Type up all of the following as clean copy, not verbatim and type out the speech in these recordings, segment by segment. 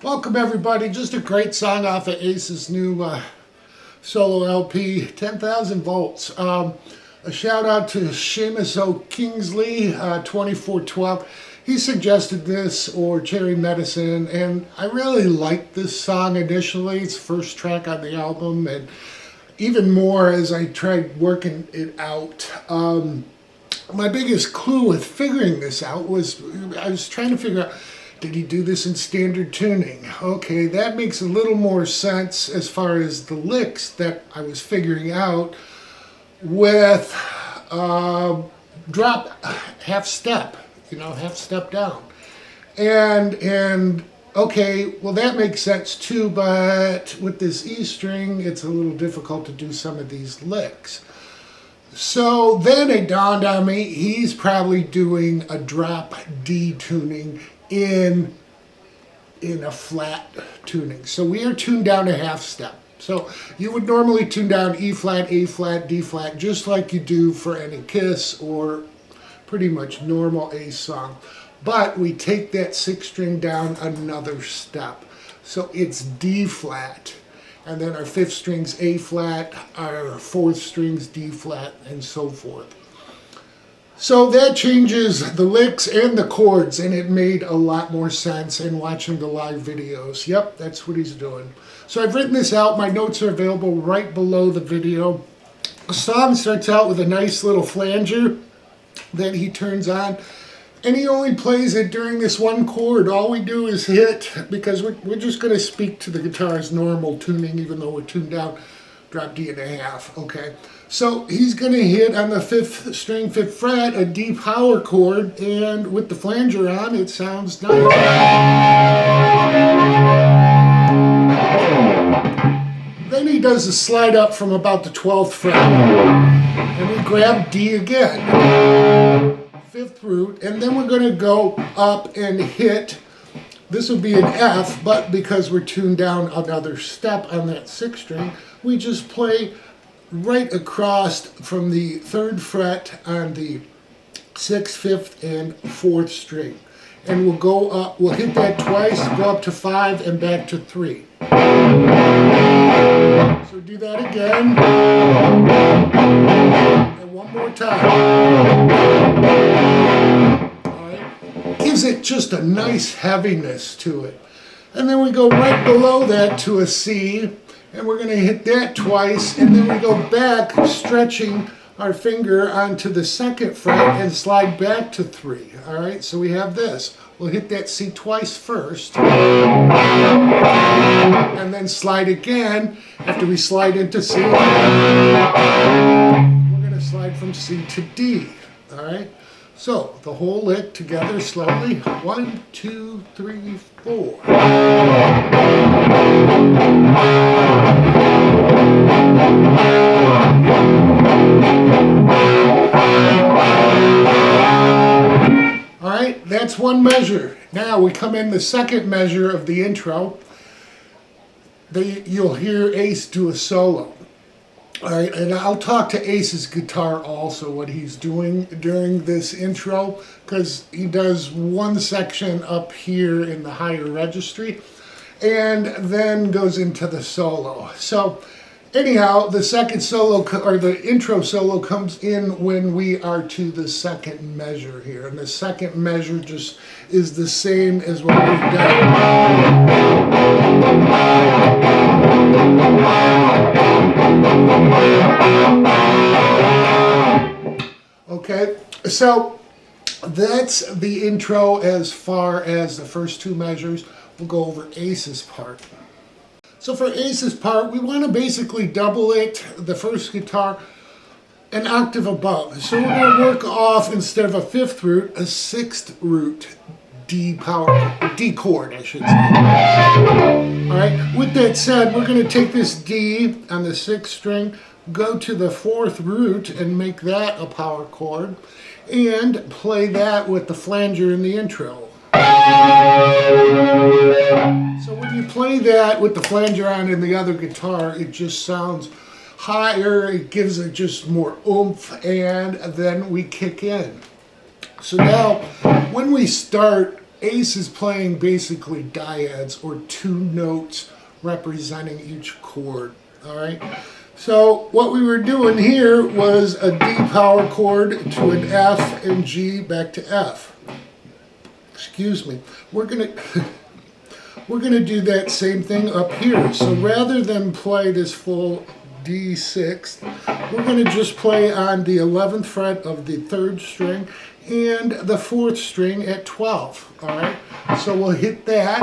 Welcome everybody, just a great song off of Ace's new solo LP, 10,000 Volts. A shout out to Seamus O'Kingsley, 2412. He suggested this, or Cherry Medicine, and I really liked this song initially. It's the first track on the album, and even more as I tried working it out. My biggest clue with figuring this out was I was trying to figure out, did he do this in standard tuning? Okay, that makes a little more sense as far as the licks that I was figuring out with drop half step, half step down. And okay, well that makes sense too, but with this E string, it's a little difficult to do some of these licks. So then it dawned on me, he's probably doing a drop D tuning in a flat tuning. So we are tuned down a half step. So you would normally tune down E flat, A flat, D flat, just like you do for any Kiss or pretty much normal Ace song. But we take that sixth string down another step. So it's D flat. And then our fifth string's A flat, our fourth string's D flat, and so forth. So that changes the licks and the chords, and it made a lot more sense in watching the live videos. Yep, that's what he's doing. So I've written this out. My notes are available right below the video. The song starts out with a nice little flanger that he turns on, and he only plays it during this one chord. All we do is hit, because we're just going to speak to the guitar's normal tuning, even though we're tuned down drop D and a half, okay? So he's going to hit on the fifth string, fifth fret, a D power chord, and with the flanger on, it sounds nice. Then he does a slide up from about the 12th fret, and we grab D again, fifth root, and then we're going to go up and hit. This will be an F, but because we're tuned down another step on that sixth string, we just play right across from the third fret on the sixth, fifth, and fourth string. And we'll go up, we'll hit that twice, go up to 5 and back to 3. So do that again. And one more time. Alright. Gives it just a nice heaviness to it. And then we go right below that to a C. And we're going to hit that twice, and then we go back, stretching our finger onto the second fret and slide back to 3. All right, so we have this. We'll hit that C twice first, and then slide again. After we slide into C, we're going to slide from C to D. All right, so the whole lick together slowly. 1, 2, 3, 4. Alright, that's one measure. Now we come in the second measure of the intro. You'll hear Ace do a solo. Alright, and I'll talk to Ace's guitar also, what he's doing during this intro, because he does one section up here in the higher registry, and then goes into the solo. So anyhow, the second solo, or the intro solo, comes in when we are to the second measure here. And the second measure just is the same as what we've done. Okay, so that's the intro as far as the first two measures. We'll go over Ace's part. So for Ace's part, we want to basically double it. The first guitar, an octave above. So we're going to work off, instead of a fifth root, a sixth root D chord, I should say. All right, with that said, we're going to take this D on the sixth string, go to the fourth root and make that a power chord, and play that with the flanger in the intro. So when you play that with the flanger on in the other guitar, it just sounds higher, it gives it just more oomph, and then we kick in. So now, when we start, Ace is playing basically dyads, or two notes representing each chord, all right? So what we were doing here was a D power chord to an F and G back to F. Excuse me. We're gonna do that same thing up here. So rather than play this full D6, we're going to just play on the 11th fret of the third string and the fourth string at 12. All right, so we'll hit that.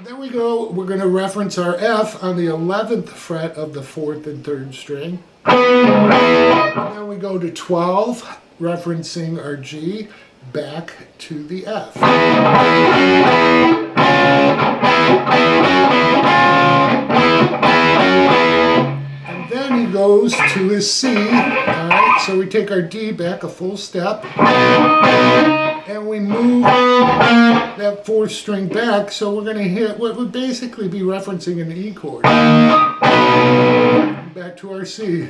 Then we're going to reference our F on the 11th fret of the fourth and third string. And then we go to 12, referencing our G, back to the F. And then he goes to his C. All right, so we take our D back a full step, and we move that fourth string back, so we're going to hit what would basically be referencing an E chord. Back to our C.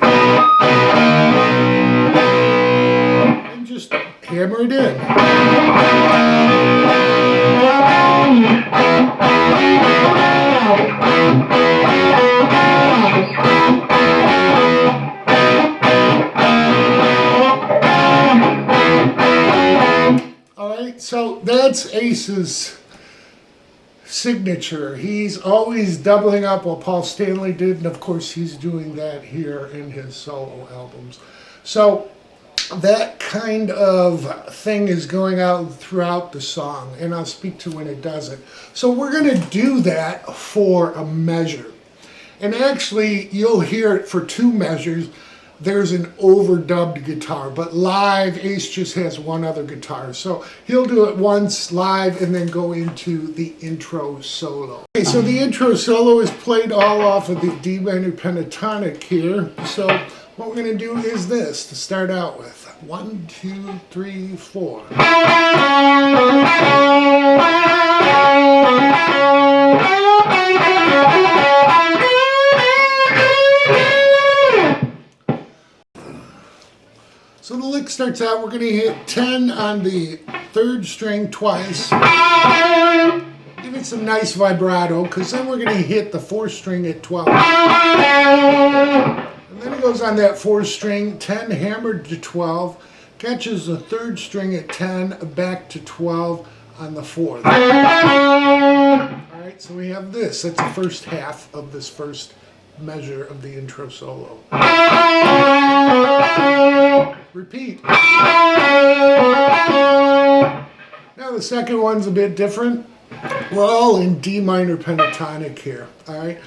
And just hammer it in. Alright, so that's Ace's signature. He's always doubling up what Paul Stanley did, and of course he's doing that here in his solo albums. So that kind of thing is going out throughout the song, and I'll speak to when it does it. So we're going to do that for a measure. And actually, you'll hear it for two measures. There's an overdubbed guitar, but live, Ace just has one other guitar. So he'll do it once live and then go into the intro solo. Okay, so the intro solo is played all off of the D minor pentatonic here. So what we're going to do is this to start out with. 1, 2, 3, 4. So the lick starts out, we're going to hit 10 on the third string twice. Give it some nice vibrato, because then we're going to hit the fourth string at 12. And then it goes on that fourth string, 10 hammered to 12, catches the third string at 10, back to 12 on the fourth. Alright, so we have this. That's the first half of this first measure of the intro solo. Repeat. Now the second one's a bit different. We're all in D minor pentatonic here, all right?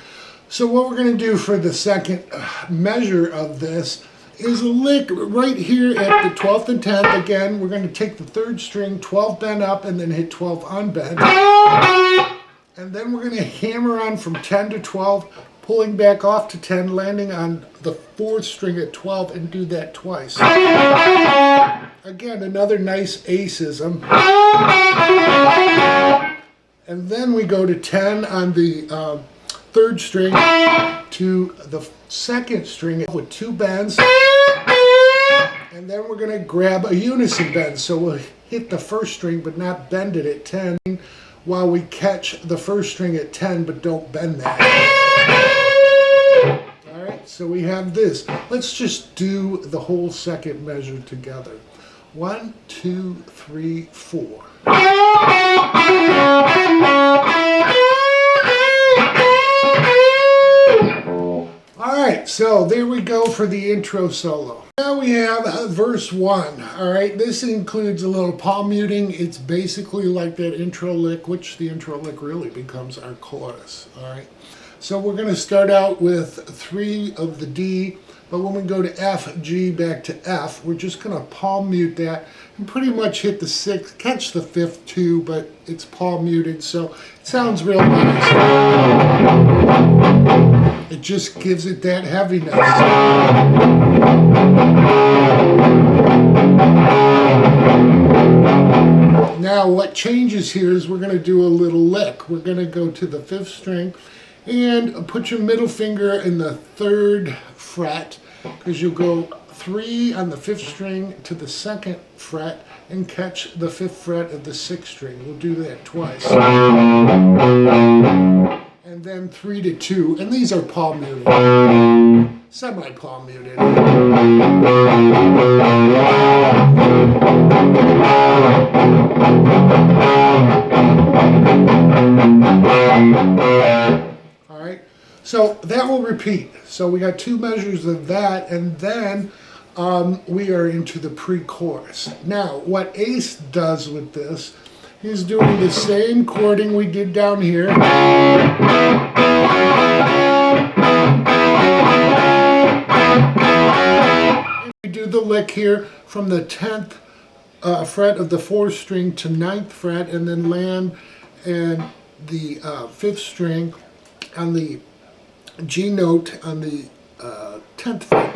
So what we're going to do for the second measure of this is a lick right here at the 12th and 10th. Again, we're going to take the third string, 12 bent up, and then hit 12 unbent. And then we're going to hammer on from 10 to 12, pulling back off to 10, landing on the fourth string at 12, and do that twice. Again, another nice Aceism. And then we go to 10 on the third string to the second string with two bends. And then we're going to grab a unison bend. So we'll hit the first string but not bend it at 10, while we catch the first string at 10 but don't bend that. Alright, so we have this. Let's just do the whole second measure together. 1, 2, 3, 4. Alright, so there we go for the intro solo. Now we have verse 1. Alright, this includes a little palm muting. It's basically like that intro lick, which the intro lick really becomes our chorus. Alright, so we're going to start out with 3 of the D, But when we go to F, G, back to F, we're just going to palm mute that and pretty much hit the sixth, catch the fifth too, but it's palm muted, so it sounds real nice. It just gives it that heaviness. Now what changes here is we're going to do a little lick. We're going to go to the fifth string and put your middle finger in the third fret, because you'll go 3 on the fifth string to the second fret and catch the fifth fret of the sixth string. We'll do that twice. And then 3 to 2, and these are palm muted, semi-palm muted. All right, so that will repeat. So we got 2 measures of that, and then we are into the pre-chorus. Now, what Ace does with this, he's doing the same chording we did down here. And we do the lick here from the 10th fret of the 4th string to 9th fret, and then land and the 5th string on the G note on the 10th fret.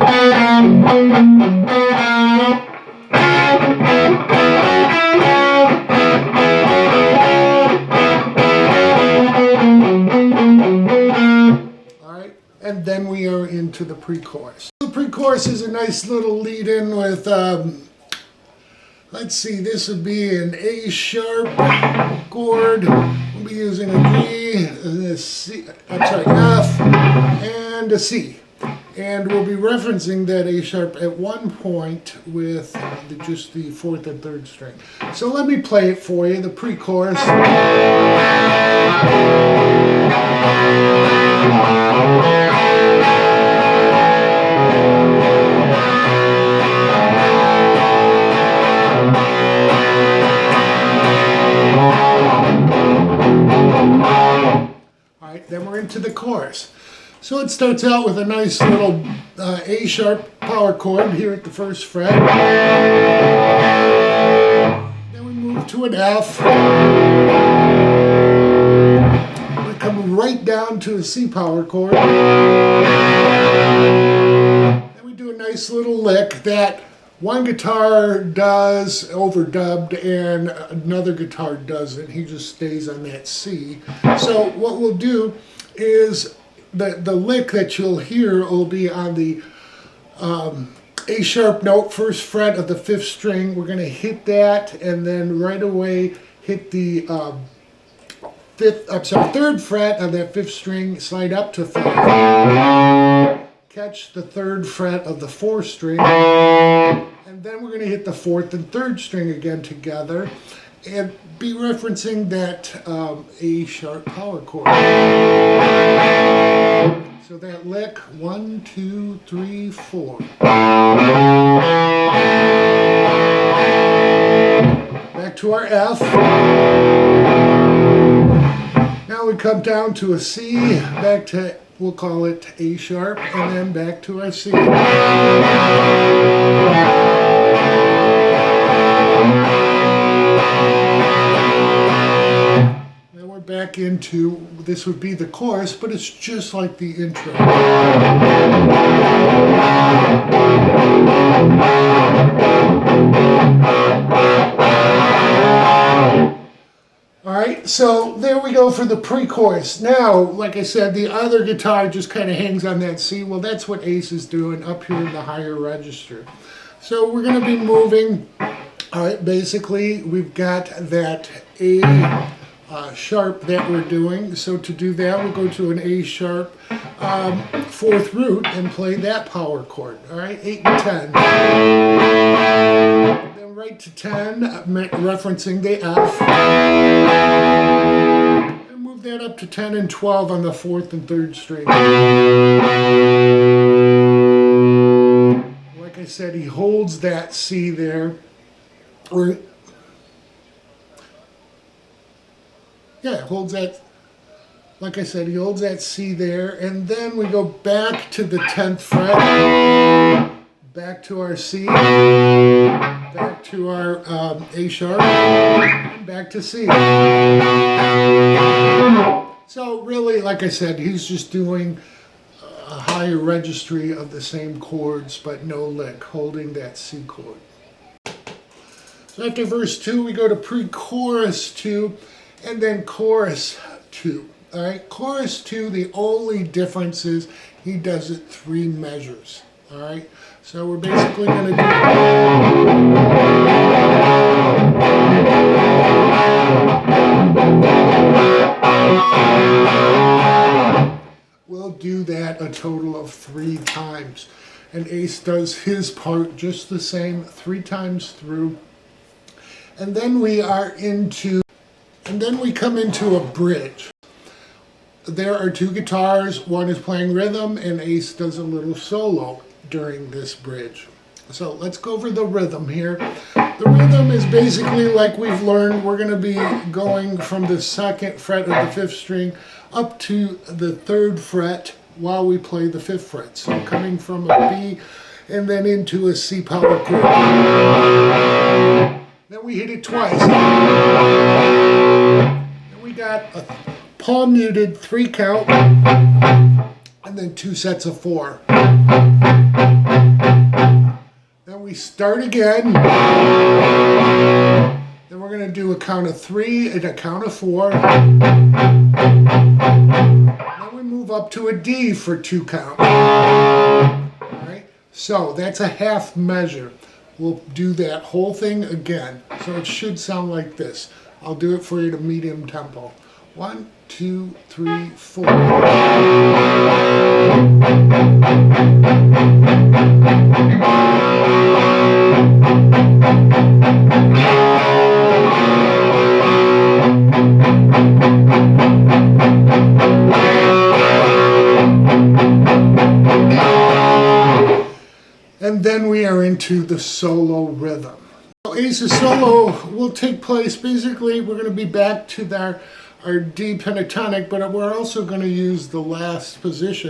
Alright, and then we are into the pre-chorus. The pre-chorus is a nice little lead-in with, let's see, this would be an A sharp chord. We'll be using a G, a C, F, and a C. And we'll be referencing that A sharp at one point with just the 4th and 3rd string. So let me play it for you, the pre-chorus. Alright, then we're into the chorus. So it starts out with a nice little A sharp power chord here at the 1st fret. Then we move to an F. We come right down to a C power chord. Then we do a nice little lick that one guitar does overdubbed and another guitar doesn't. He just stays on that C. So what we'll do is the lick that you'll hear will be on the A sharp note, 1st fret of the 5th string. We're going to hit that and then right away hit the 3rd fret of that 5th string, slide up to 5. Catch the 3rd fret of the 4th string, and then we're going to hit the 4th and 3rd string again together and be referencing that A sharp power chord. So that lick, 1, 2, 3, 4. Back to our F. Now we come down to a C, back to, we'll call it A sharp, and then back to our C. Then we're back into, this would be the chorus, but it's just like the intro. Alright, so there we go for the pre-chorus. Now, like I said, the other guitar just kind of hangs on that C. Well, that's what Ace is doing up here in the higher register. So we're going to be moving, alright, basically we've got that A sharp that we're doing. So to do that, we'll go to an A sharp 4th root and play that power chord. Alright, 8 and 10. Right to 10, referencing the F, and move that up to 10 and 12 on the 4th and 3rd string. Like I said, he holds that C there, or holds that like I said, he holds that C there, and then we go back to the 10th fret, back to our C, back to our A sharp, and back to C. So really, like I said, he's just doing a higher registry of the same chords, but no lick, holding that C chord. So after verse 2, we go to pre-chorus 2, and then chorus 2. All right, chorus 2, the only difference is he does it 3 measures. All right, so we're basically going to do... We'll do that a total of 3 times. And Ace does his part just the same 3 times through. And then we come into a bridge. There are 2 guitars, one is playing rhythm, and Ace does a little solo during this bridge. So let's go over the rhythm here. The rhythm is basically like we've learned, we're going to be going from the 2nd fret of the 5th string up to the 3rd fret while we play the 5th fret. So coming from a B and then into a C power chord. Then we hit it twice. Then we got a palm muted 3 count and then 2 sets of 4. Then we start again. Then we're going to do a count of 3 and a count of 4. Then we move up to a D for 2 count. Alright, so that's a half measure. We'll do that whole thing again. So it should sound like this. I'll do it for you to medium tempo. 1, 2, 3, 4. And then we are into the solo rhythm. So Ace's solo will take place, basically we're going to be back to our D pentatonic, but we're also going to use the last position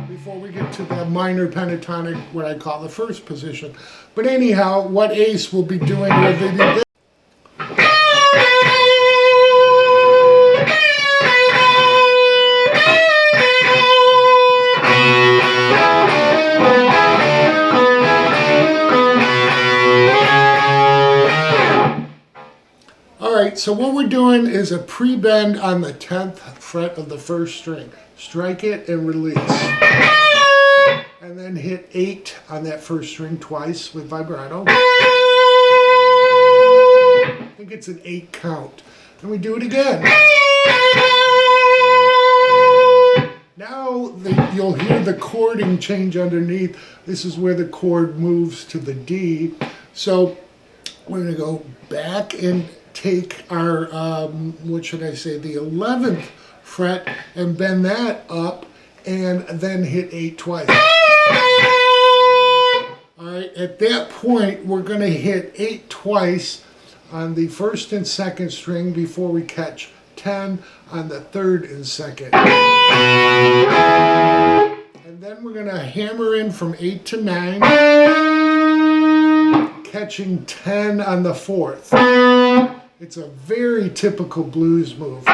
before we get to the minor pentatonic, what I call the first position. But anyhow, what Ace will be doing will be this. Alright, so what we're doing is a pre-bend on the 10th fret of the 1st string. Strike it and release. And then hit 8 on that 1st string twice with vibrato. I think it's an 8 count. Then we do it again. Now you'll hear the chording change underneath. This is where the chord moves to the D. So we're going to go back and take our, what should I say, the 11th fret and bend that up and then hit 8 twice. Alright, at that point we're going to hit 8 twice on the 1st and 2nd string before we catch 10 on the 3rd and 2nd. And then we're going to hammer in from 8 to 9, catching 10 on the 4th. It's a very typical blues move.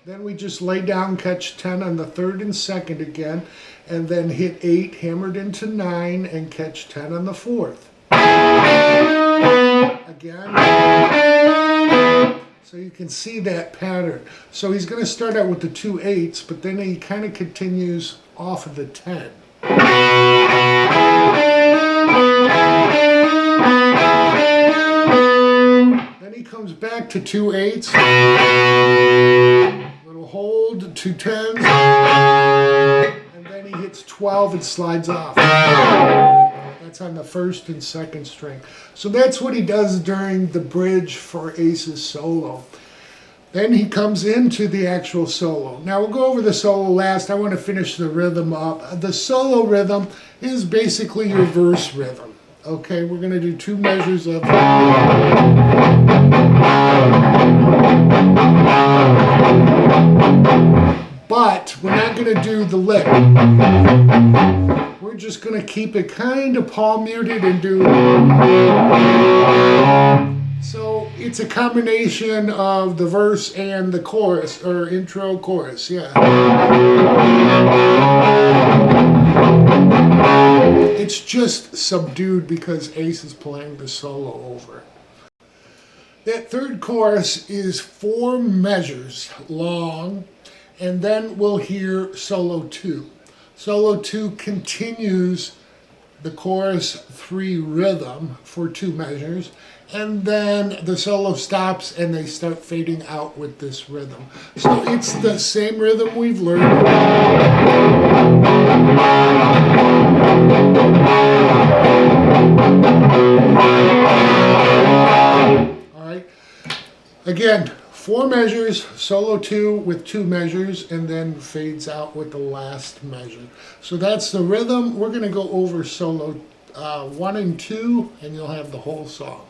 Then we just lay down, catch 10 on the 3rd and 2nd again, and then hit 8, hammered into 9, and catch 10 on the 4th. Again. So you can see that pattern. So he's going to start out with the 2 8s, but then he kind of continues off of the 10. Then he comes back to 2 8s, little hold, 2 10s, and then he hits 12 and slides off. That's on the 1st and 2nd string. So that's what he does during the bridge for Ace's solo. Then he comes into the actual solo. Now we'll go over the solo last. I want to finish the rhythm up. The solo rhythm is basically your verse rhythm. Okay, we're going to do 2 measures of... But we're not going to do the lick. We're just going to keep it kind of palm muted and do... So it's a combination of the verse and the chorus, or intro chorus, yeah. It's just subdued because Ace is playing the solo over it. That third chorus is 4 measures long, and then we'll hear solo 2. Solo 2 continues the chorus 3 rhythm for 2 measures, and then the solo stops and they start fading out with this rhythm. So it's the same rhythm we've learned. All right. Again, 4 measures, solo 2 with 2 measures, and then fades out with the last measure. So that's the rhythm. We're going to go over solo 1 and 2, and you'll have the whole song.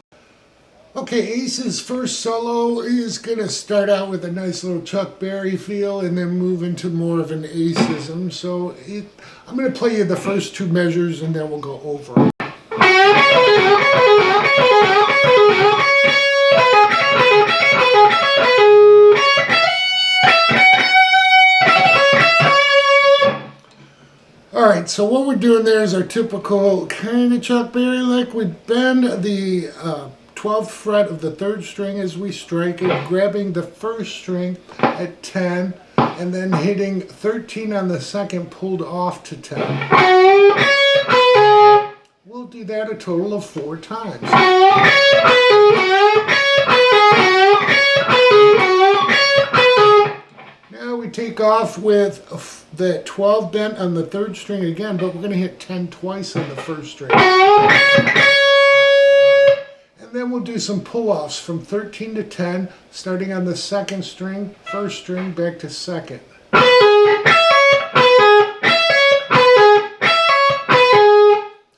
Okay, Ace's first solo is going to start out with a nice little Chuck Berry feel and then move into more of an Aceism. So I'm going to play you the first 2 measures and then we'll go over it. Alright, so what we're doing there is our typical kind of Chuck Berry lick. We bend the 12th fret of the 3rd string as we strike it, grabbing the 1st string at 10, and then hitting 13 on the 2nd, pulled off to 10. We'll do that a total of 4 times. Now we take off with the 12 bent on the 3rd string again, but we're going to hit 10 twice on the 1st string. And then we'll do some pull-offs from 13 to 10, starting on the 2nd string, 1st string, back to 2nd.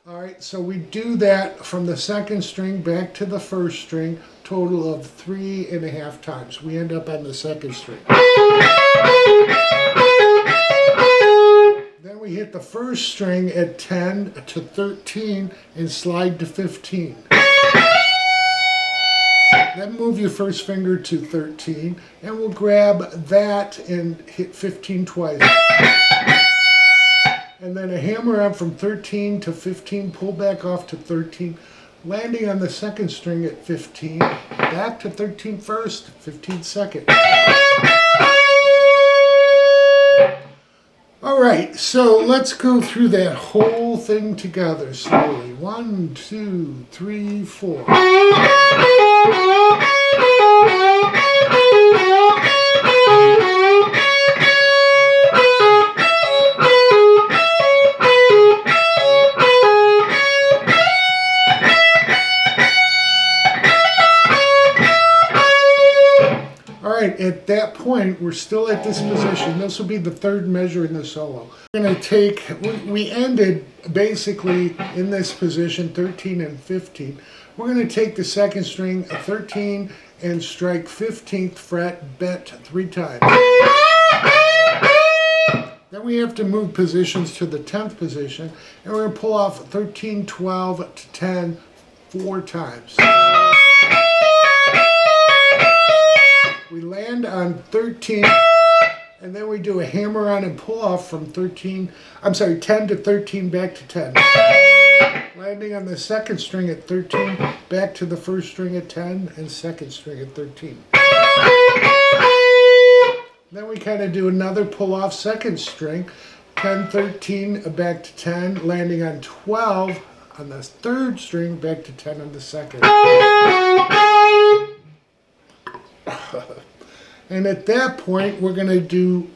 Alright, so we do that from the 2nd string back to the 1st string, total of 3.5 times. We end up on the 2nd string. Then we hit the 1st string at 10 to 13 and slide to 15. Then move your 1st finger to 13, and we'll grab that and hit 15 twice. And then a hammer up from 13 to 15, pull back off to 13, landing on the 2nd string at 15, back to 13 first, 15 second. Alright, so let's go through that whole thing together slowly. 1, 2, 3, 4. At that point, we're still at this position. This will be the 3rd measure in the solo. We're going to take, we ended basically in this position, 13 and 15. We're going to take the 2nd string, 13, and strike 15th fret, bent 3 times. Then we have to move positions to the 10th position, and we're going to pull off 13, 12 to 10 4 times. We land on 13, and then we do a hammer on and pull off from 10 to 13, back to 10. Landing on the 2nd string at 13, back to the 1st string at 10, and 2nd string at 13. Then we kind of do another pull off 2nd string, 10, 13, back to 10, landing on 12 on the 3rd string, back to 10 on the 2nd. And at that point, we're going to do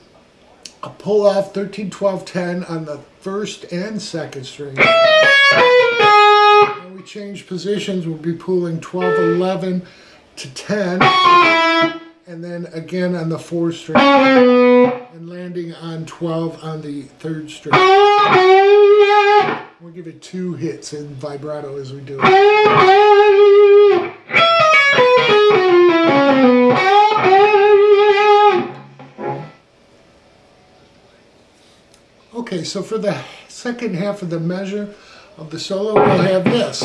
a pull off 13, 12, 10 on the 1st and 2nd string. When we change positions, we'll be pulling 12, 11 to 10, and then again on the 4th string, and landing on 12 on the 3rd string. We'll give it 2 hits in vibrato as we do it. Okay, so for the second half of the measure of the solo, we'll have this.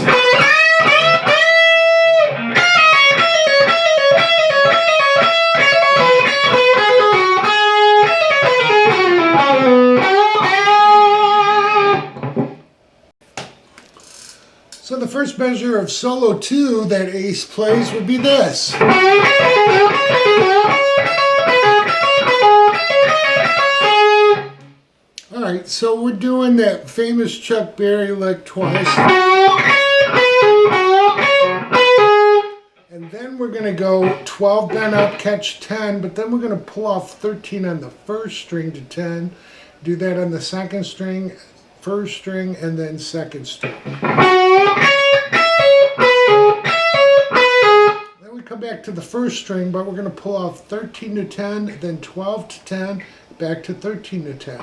So the first measure of solo 2 that Ace plays would be this. Alright, so we're doing that famous Chuck Berry lick twice. And then we're going to go 12 bent up, catch 10, but then we're going to pull off 13 on the first string to 10. Do that on the second string, first string, and then second string. Then we come back to the first string, but we're going to pull off 13 to 10, then 12 to 10, back to 13 to 10.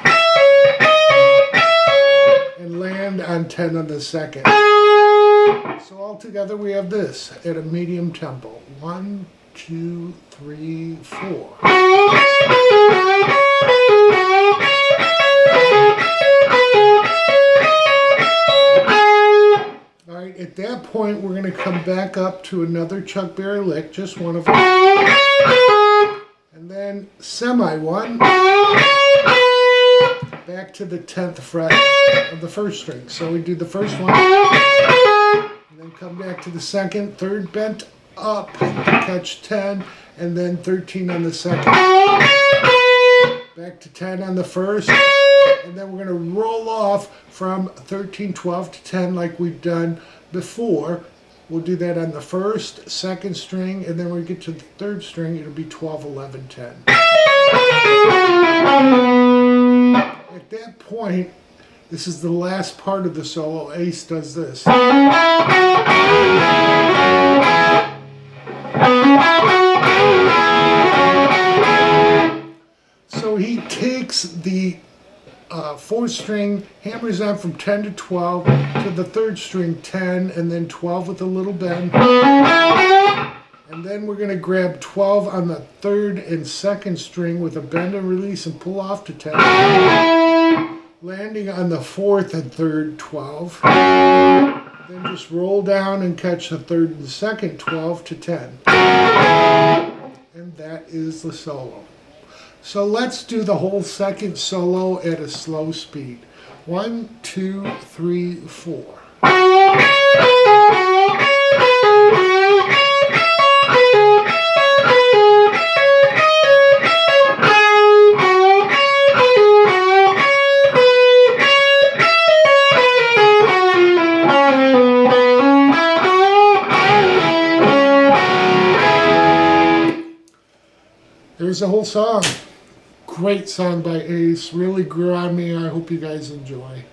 And land on 10 on the second. So all together we have this at a medium tempo. 1, 2, 3, 4. Alright, at that point we're going to come back up to another Chuck Berry lick, just one of them. And then semi 1. Back to the 10th fret of the first string. So we do the first one, and then come back to the second, third bent up, catch 10, and then 13 on the second. Back to 10 on the first, and then we're going to roll off from 13, 12 to 10 like we've done before. We'll do that on the first, second string, and then when we get to the third string, it'll be 12, 11, 10. At that point, this is the last part of the solo. Ace does this. So he takes the 4th string, hammers on from 10 to 12, to the 3rd string 10, and then 12 with a little bend. And then we're going to grab 12 on the 3rd and 2nd string with a bend and release and pull off to 10. Landing on the 4th and 3rd 12. Then just roll down and catch the 3rd and 2nd 12 to 10. And that is the solo. So let's do the whole second solo at a slow speed. 1, 2, 3, 4. There's the whole song. Great song by Ace. Really grew on me. I hope you guys enjoy.